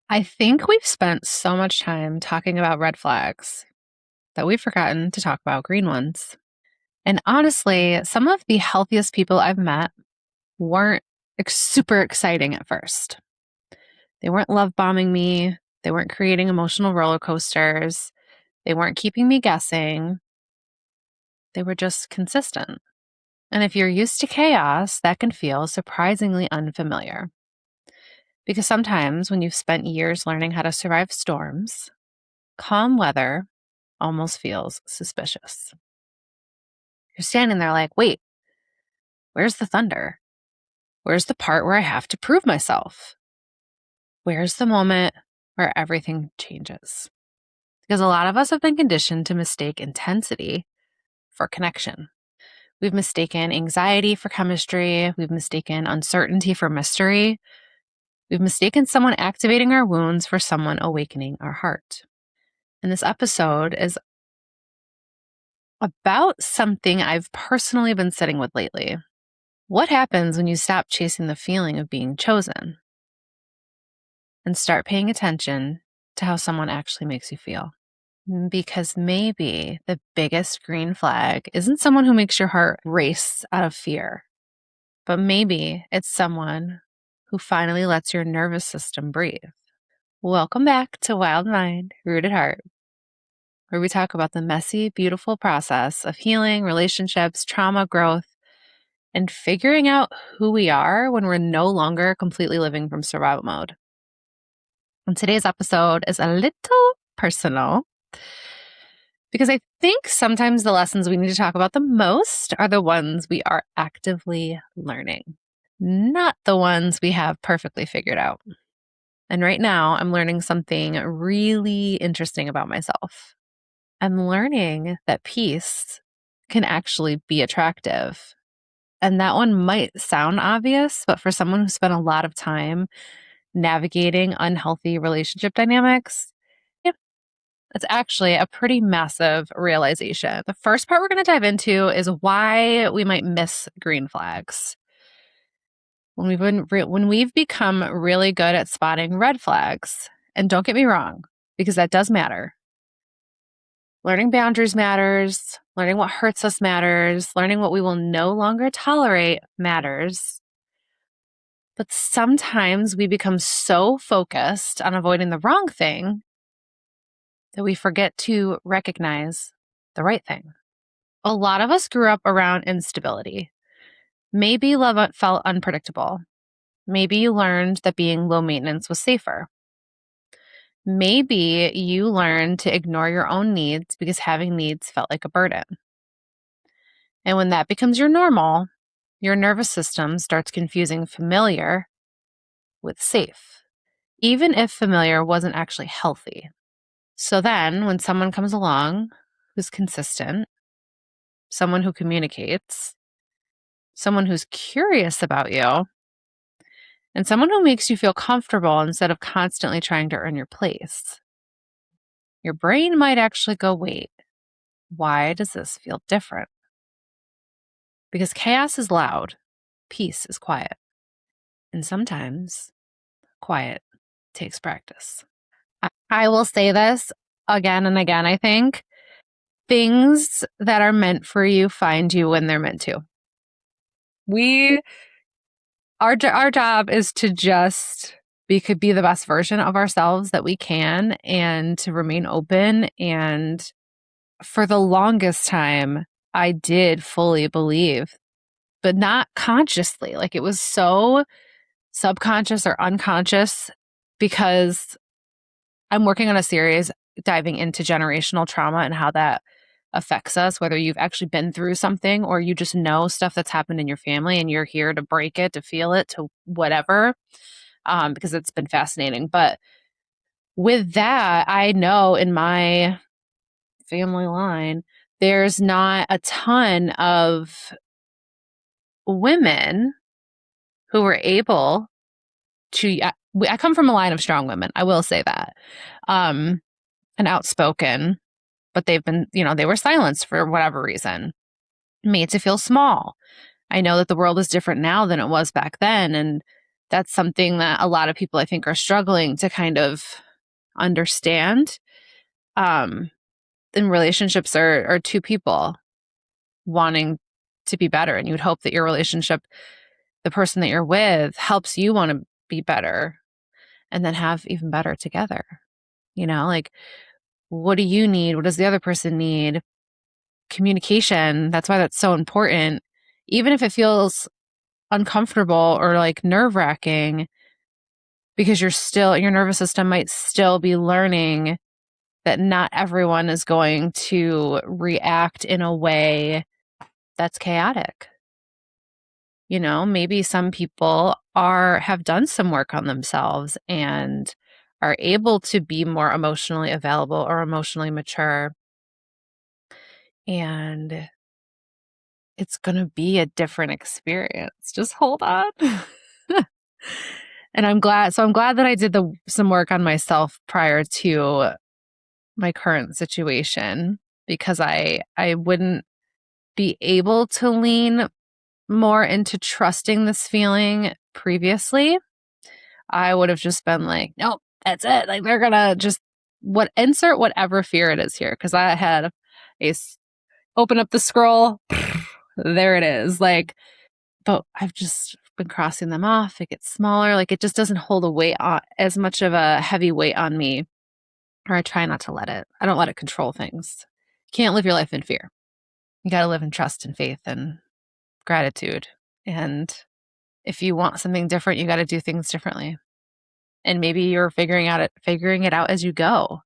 I think we've spent so much time talking about red flags that we've forgotten to talk about green ones. And honestly, some of the healthiest people I've met weren't super exciting at first. They weren't love bombing me, they weren't creating emotional roller coasters, they weren't keeping me guessing. They were just consistent. And if you're used to chaos, that can feel surprisingly unfamiliar. Because sometimes when you've spent years learning how to survive storms, calm weather almost feels suspicious. You're standing there like, wait, where's the thunder? Where's the part where I have to prove myself? Where's the moment where everything changes? Because a lot of us have been conditioned to mistake intensity for connection. We've mistaken anxiety for chemistry. We've mistaken uncertainty for mystery. We've mistaken someone activating our wounds for someone awakening our heart. And this episode is about something I've personally been sitting with lately. What happens when you stop chasing the feeling of being chosen and start paying attention to how someone actually makes you feel? Because maybe the biggest green flag isn't someone who makes your heart race out of fear, but maybe it's someone who finally lets your nervous system breathe. Welcome back to Wild Mind, Rooted Heart, where we talk about the messy, beautiful process of healing, relationships, trauma, growth, and figuring out who we are when we're no longer completely living from survival mode. And today's episode is a little personal because I think sometimes the lessons we need to talk about the most are the ones we are actively learning, not the ones we have perfectly figured out. And right now, I'm learning something really interesting about myself. I'm learning that peace can actually be attractive. And that one might sound obvious, but for someone who spent a lot of time navigating unhealthy relationship dynamics, it's actually a pretty massive realization. The first part we're going to dive into is why we might miss green flags. When we've become really good at spotting red flags, and don't get me wrong, because that does matter. Learning boundaries matters. Learning what hurts us matters. Learning what we will no longer tolerate matters. But sometimes we become so focused on avoiding the wrong thing that we forget to recognize the right thing. A lot of us grew up around instability. Maybe love felt unpredictable. Maybe you learned that being low maintenance was safer. Maybe you learned to ignore your own needs because having needs felt like a burden. And when that becomes your normal, your nervous system starts confusing familiar with safe, even if familiar wasn't actually healthy. So then when someone comes along who's consistent, someone who communicates, someone who's curious about you, and someone who makes you feel comfortable instead of constantly trying to earn your place, your brain might actually go, wait, why does this feel different? Because chaos is loud, peace is quiet. And sometimes quiet takes practice. I will say this again and again, I think. Things that are meant for you find you when they're meant to. Our job is to just could be the best version of ourselves that we can and to remain open. And for the longest time, I did fully believe, but not consciously. Like it was so subconscious or unconscious because I'm working on a series diving into generational trauma and how that affects us, whether you've actually been through something or you just know stuff that's happened in your family and you're here to break it, to feel it, to whatever, because it's been fascinating. But with that, I know in my family line, there's not a ton of women who were able to, I come from a line of strong women, I will say that, and outspoken, but they've been, they were silenced for whatever reason, made to feel small. I know that the world is different now than it was back then. And That's something that a lot of people, I think, are struggling to kind of understand. In relationships are two people wanting to be better, and you would hope that your relationship, the person that you're with, helps you want to be better and then have even better together. Like, what do you need? What does the other person need? Communication. That's why that's so important. Even if it feels uncomfortable or like nerve-wracking, because your nervous system might still be learning that not everyone is going to react in a way that's chaotic. Maybe some people have done some work on themselves and are able to be more emotionally available or emotionally mature. And it's going to be a different experience. Just hold on. And I'm glad that I did some work on myself prior to my current situation, because I wouldn't be able to lean more into trusting this feeling previously. I would have just been like, nope, that's it. Like, they're gonna just insert whatever fear it is here. Because I had open up the scroll, there it is. Like, but I've just been crossing them off. It gets smaller. Like, it just doesn't hold as much of a heavy weight on me, or I try not to let it. I don't let it control things. You can't live your life in fear. You got to live in trust and faith and gratitude. And if you want something different, you got to do things differently. And maybe you're figuring it out as you go.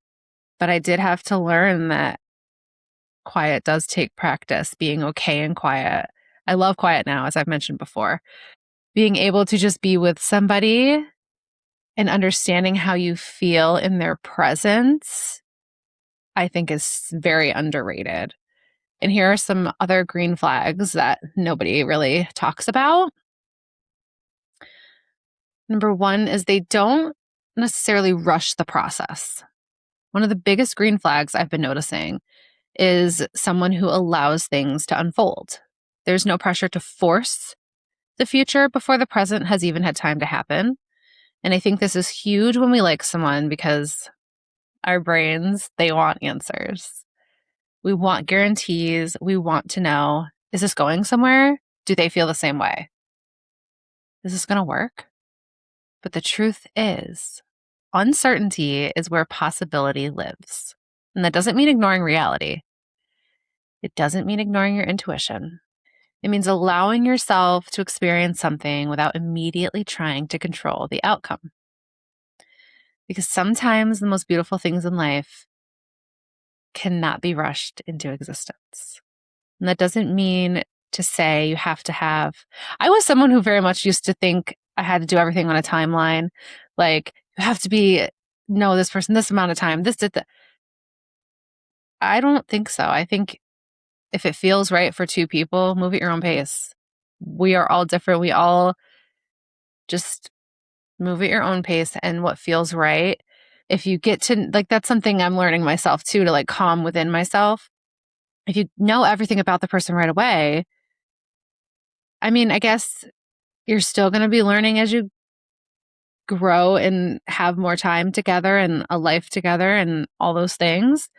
But I did have to learn that quiet does take practice, being okay in quiet. I love quiet now, as I've mentioned before. Being able to just be with somebody and understanding how you feel in their presence, I think, is very underrated. And here are some other green flags that nobody really talks about. Number one is they don't necessarily rush the process. One of the biggest green flags I've been noticing is someone who allows things to unfold. There's no pressure to force the future before the present has even had time to happen. And I think this is huge when we like someone, because our brains, they want answers. We want guarantees. We want to know, is this going somewhere? Do they feel the same way? Is this going to work? But the truth is, uncertainty is where possibility lives. And that doesn't mean ignoring reality. It doesn't mean ignoring your intuition. It means allowing yourself to experience something without immediately trying to control the outcome. Because sometimes the most beautiful things in life cannot be rushed into existence. And that doesn't mean to say you have to have. I was someone who very much used to think I had to do everything on a timeline. Like, you have to know this person this amount of time, this did that. I don't think so. I think if it feels right for two people, move at your own pace. We are all different. We all just move at your own pace and what feels right. If you get to, like, that's something I'm learning myself too, to like calm within myself. If you know everything about the person right away, I mean, I guess you're still going to be learning as you grow and have more time together and a life together and all those things.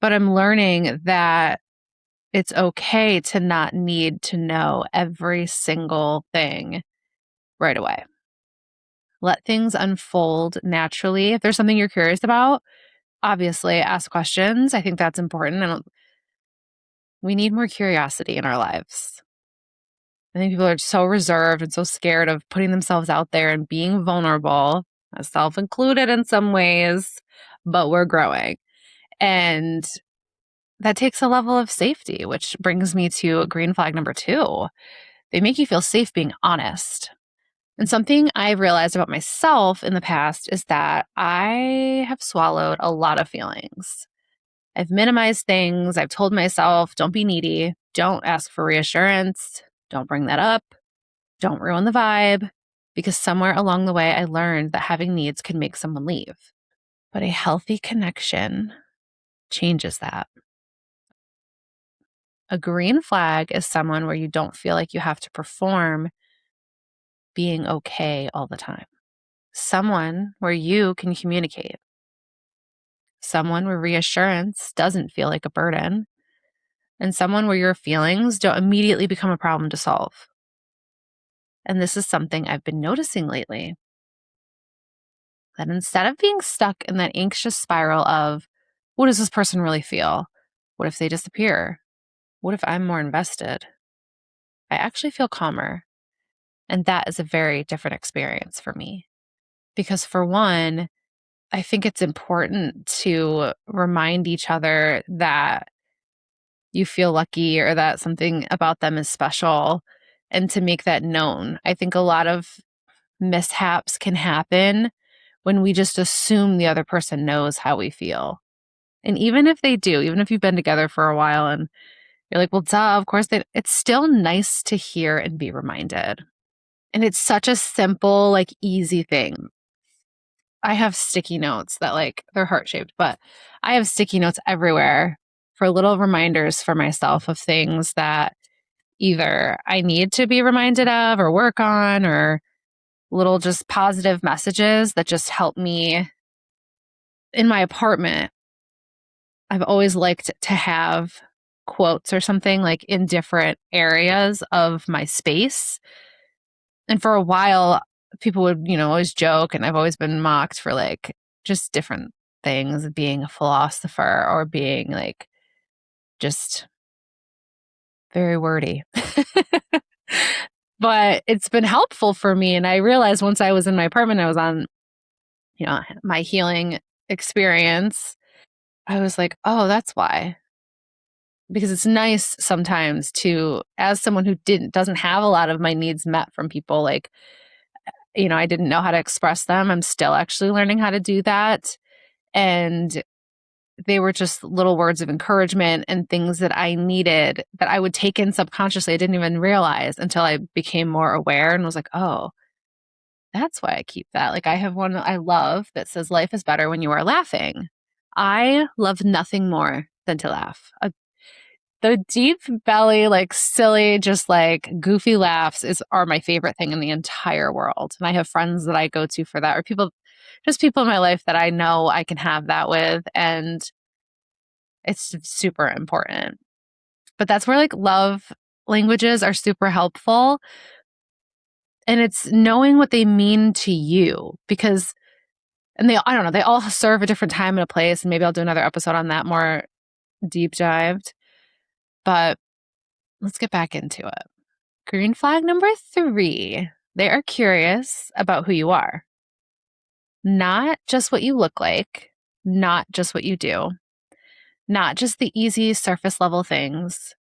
But I'm learning that it's okay to not need to know every single thing right away. Let things unfold naturally. If there's something you're curious about, obviously ask questions. I think that's important. And we need more curiosity in our lives. I think people are so reserved and so scared of putting themselves out there and being vulnerable, myself included in some ways, but we're growing. And that takes a level of safety, which brings me to green flag number 2. They make you feel safe being honest. And something I've realized about myself in the past is that I have swallowed a lot of feelings. I've minimized things. I've told myself, don't be needy. Don't ask for reassurance. Don't bring that up. Don't ruin the vibe. Because somewhere along the way, I learned that having needs can make someone leave. But a healthy connection changes that. A green flag is someone where you don't feel like you have to perform being okay all the time. Someone where you can communicate. Someone where reassurance doesn't feel like a burden. And someone where your feelings don't immediately become a problem to solve. And this is something I've been noticing lately. That instead of being stuck in that anxious spiral of, what does this person really feel? What if they disappear? What if I'm more invested? I actually feel calmer. And that is a very different experience for me. Because for one, I think it's important to remind each other that you feel lucky or that something about them is special and to make that known. I think a lot of mishaps can happen when we just assume the other person knows how we feel. And even if they do, even if you've been together for a while and you're like, well, duh, of course, it's still nice to hear and be reminded. And it's such a simple, like easy thing. I have sticky notes that they're heart shaped, but I have sticky notes everywhere for little reminders for myself of things that either I need to be reminded of or work on, or little just positive messages that just help me. In my apartment, I've always liked to have quotes or something like in different areas of my space. And for a while, people would, always joke, and I've always been mocked for just different things, being a philosopher or being just very wordy. But it's been helpful for me. And I realized once I was in my apartment, I was on, my healing experience. I was like, oh, that's why. Because it's nice sometimes to, as someone who doesn't have a lot of my needs met from people, I didn't know how to express them. I'm still actually learning how to do that. And they were just little words of encouragement and things that I needed that I would take in subconsciously. I didn't even realize until I became more aware and was like, oh, that's why I keep that. I have one I love that says, life is better when you are laughing. I love nothing more than to laugh. The deep belly, silly, just goofy laughs are my favorite thing in the entire world. And I have friends that I go to for that, or people in my life that I know I can have that with. And it's super important. But that's where love languages are super helpful. And it's knowing what they mean to you, because, and I don't know, they all serve a different time and a place. And maybe I'll do another episode on that, more deep dived. But let's get back into it. Green flag number 3, they are curious about who you are. Not just what you look like, not just what you do, not just the easy surface level things,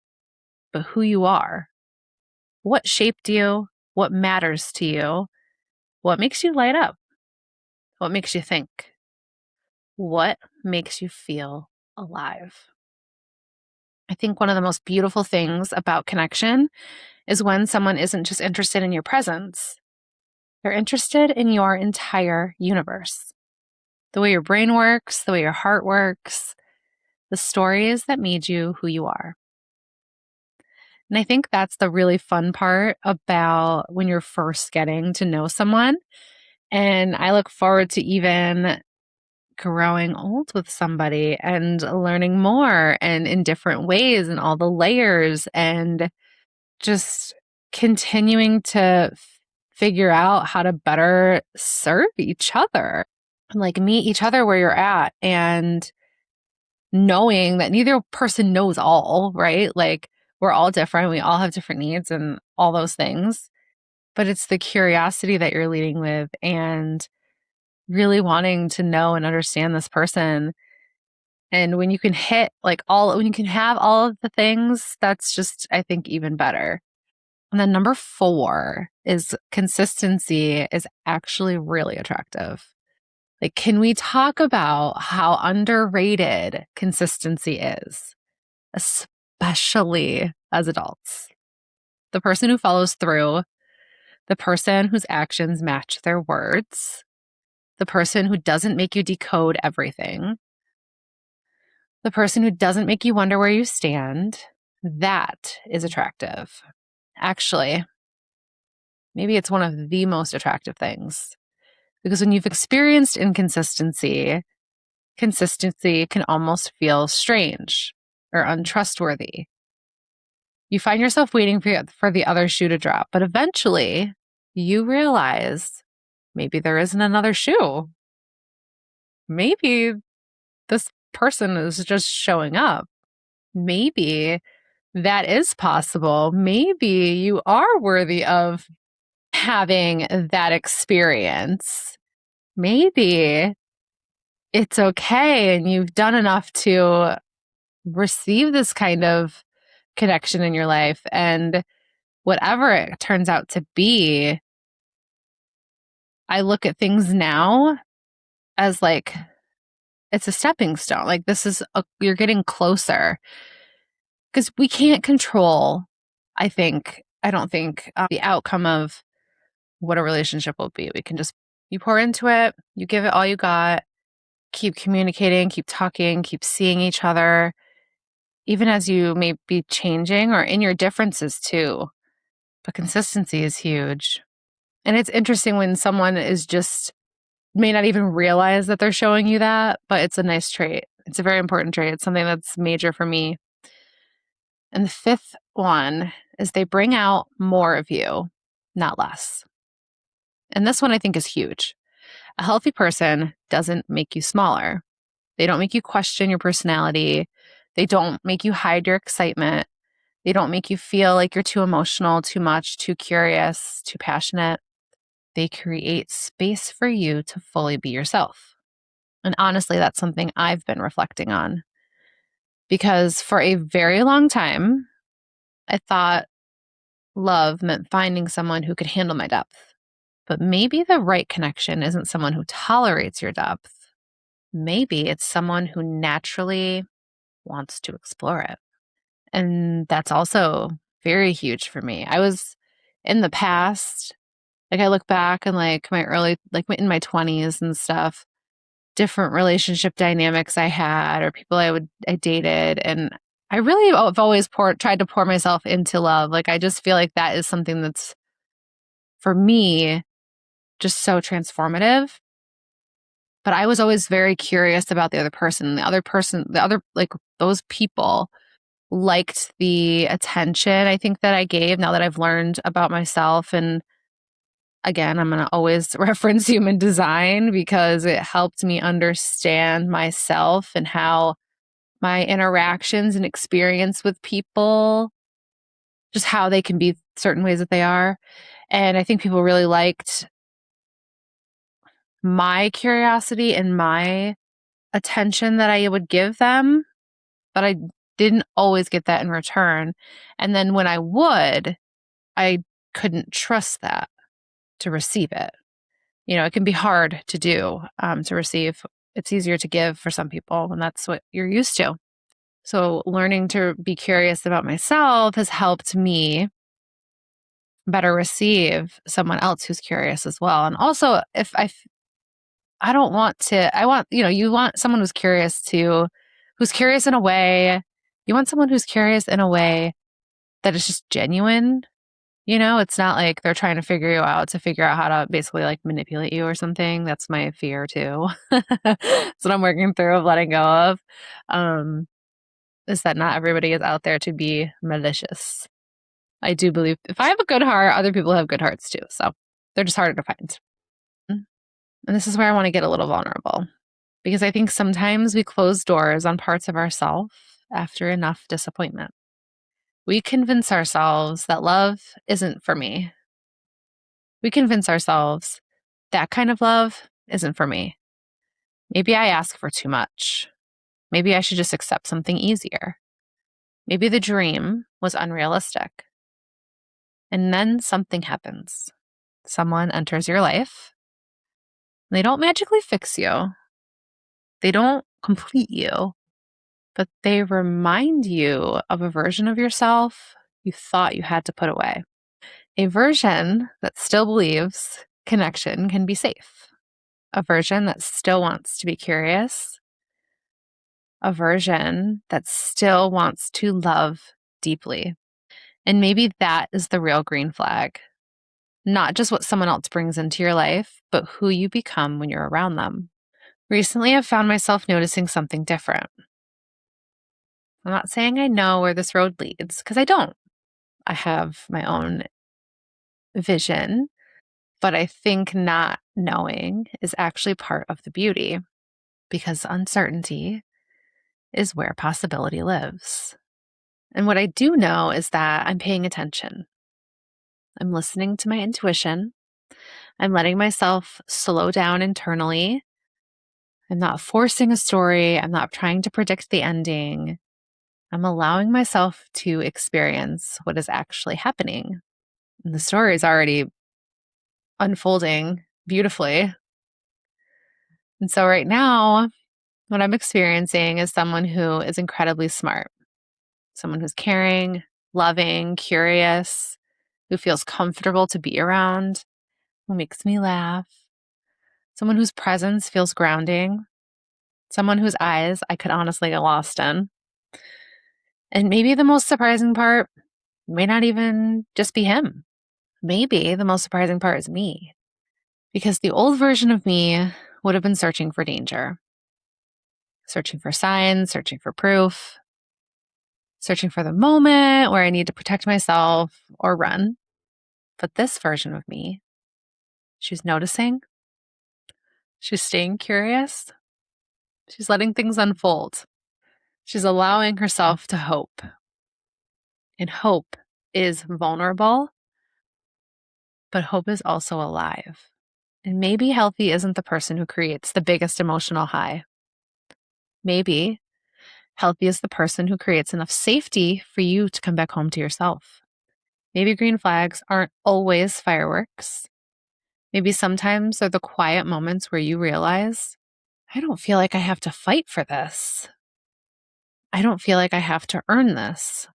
but who you are. What shaped you? What matters to you? What makes you light up? What makes you think? What makes you feel alive? I think one of the most beautiful things about connection is when someone isn't just interested in your presence, they're interested in your entire universe. The way your brain works, the way your heart works, the stories that made you who you are. And I think that's the really fun part about when you're first getting to know someone. And I look forward to even growing old with somebody and learning more and in different ways and all the layers and just continuing to figure out how to better serve each other. Meet each other where you're at, and knowing that neither person knows all, right? We're all different. We all have different needs and all those things. But it's the curiosity that you're leading with and really wanting to know and understand this person. And when you can when you can have all of the things, that's just, I think, even better. And then number 4 is consistency is actually really attractive. Can we talk about how underrated consistency is, especially as adults? The person who follows through, the person whose actions match their words, the person who doesn't make you decode everything, the person who doesn't make you wonder where you stand, that is attractive. Actually, Maybe it's one of the most attractive things. Because when you've experienced inconsistency, consistency can almost feel strange or untrustworthy. You find yourself waiting for the other shoe to drop, but eventually you realize maybe there isn't another shoe. Maybe this person is just showing up. Maybe that is possible. Maybe you are worthy of having that experience. Maybe it's okay and you've done enough to receive this kind of connection in your life. And whatever it turns out to be, I look at things now as like it's a stepping stone. Like you're getting closer because we can't control, I don't think the outcome of what a relationship will be. We can just, you pour into it, you give it all you got, keep communicating, keep talking, keep seeing each other, even as you may be changing or in your differences too. But consistency is huge. And it's interesting when someone is just may not even realize that they're showing you that, but it's a nice trait. It's a very important trait. It's something that's major for me. And the fifth one is they bring out more of you, not less. And this one I think is huge. A healthy person doesn't make you smaller. They don't make you question your personality. They don't make you hide your excitement. They don't make you feel like you're too emotional, too much, too curious, too passionate. They create space for you to fully be yourself. And honestly, that's something I've been reflecting on because for a very long time, I thought love meant finding someone who could handle my depth. But maybe the right connection isn't someone who tolerates your depth. Maybe it's someone who naturally wants to explore it. And that's also very huge for me. I was in the past, like I look back and like my early, like in my 20s and stuff, different relationship dynamics I had or people I dated. And I really have always tried to pour myself into love. Like I just feel like that is something that's for me just so transformative. But I was always very curious about the other person. Like those people liked the attention I think that I gave now that I've learned about myself. And again, I'm going to always reference human design because it helped me understand myself and how my interactions and experience with people, just how they can be certain ways that they are. And I think people really liked my curiosity and my attention that I would give them, but I didn't always get that in return. And then when I would, I couldn't trust that to receive it. You know, it can be hard to do, to receive. It's easier to give for some people when that's what you're used to. So learning to be curious about myself has helped me better receive someone else who's curious as well. And also if I don't want to, I want, you want someone who's curious in a way, you want someone who's curious in a way that is just genuine. It's not like they're trying to figure out how to basically like manipulate you or something. That's my fear too. That's what I'm working through of letting go of. Is that not everybody is out there to be malicious. I do believe if I have a good heart, other people have good hearts too. So they're just harder to find. And this is where I want to get a little vulnerable because I think sometimes we close doors on parts of ourselves after enough disappointment. We convince ourselves that love isn't for me. We convince ourselves that kind of love isn't for me. Maybe I ask for too much. Maybe I should just accept something easier. Maybe the dream was unrealistic. And then something happens. Someone enters your life. They don't magically fix you. They don't complete you, but they remind you of a version of yourself you thought you had to put away. A version that still believes connection can be safe. A version that still wants to be curious. A version that still wants to love deeply. And maybe that is the real green flag. not just what someone else brings into your life, but who you become when you're around them. Recently, I've found myself noticing something different. I'm not saying I know where this road leads, because I don't. I have my own vision, but I think not knowing is actually part of the beauty, because uncertainty is where possibility lives. And what I do know is that I'm paying attention. I'm listening to my intuition. I'm letting myself slow down internally. I'm not forcing a story. I'm not trying to predict the ending. I'm allowing myself to experience what is actually happening. And the story is already unfolding beautifully. And so right now, what I'm experiencing is someone who is incredibly smart, someone who's caring, loving, curious, who feels comfortable to be around, who makes me laugh, someone whose presence feels grounding, someone whose eyes I could honestly get lost in. And maybe the most surprising part may not even just be him. Maybe the most surprising part is me, because the old version of me would have been searching for danger, searching for signs, searching for proof, searching for the moment where I need to protect myself or run. But this version of me, she's noticing, she's staying curious, she's letting things unfold, she's allowing herself to hope. And hope is vulnerable, but hope is also alive. And maybe healthy isn't the person who creates the biggest emotional high. Maybe healthy is the person who creates enough safety for you to come back home to yourself. Maybe green flags aren't always fireworks. Maybe sometimes they're the quiet moments where you realize, I don't feel like I have to fight for this. I don't feel like I have to earn this.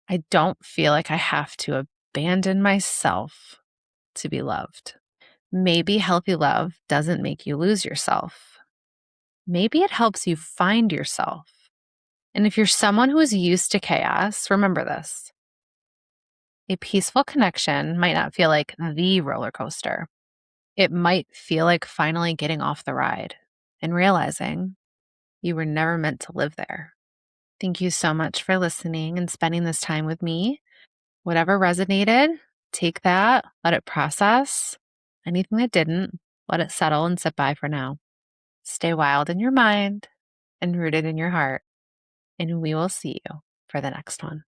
I don't feel like I have to abandon myself to be loved. Maybe healthy love doesn't make you lose yourself. Maybe it helps you find yourself. And if you're someone who is used to chaos, remember this. A peaceful connection might not feel like the roller coaster. It might feel like finally getting off the ride and realizing you were never meant to live there. Thank you so much for listening and spending this time with me. Whatever resonated, take that, let it process. Anything that didn't, let it settle and sit by for now. Stay wild in your mind and rooted in your heart, and we will see you for the next one.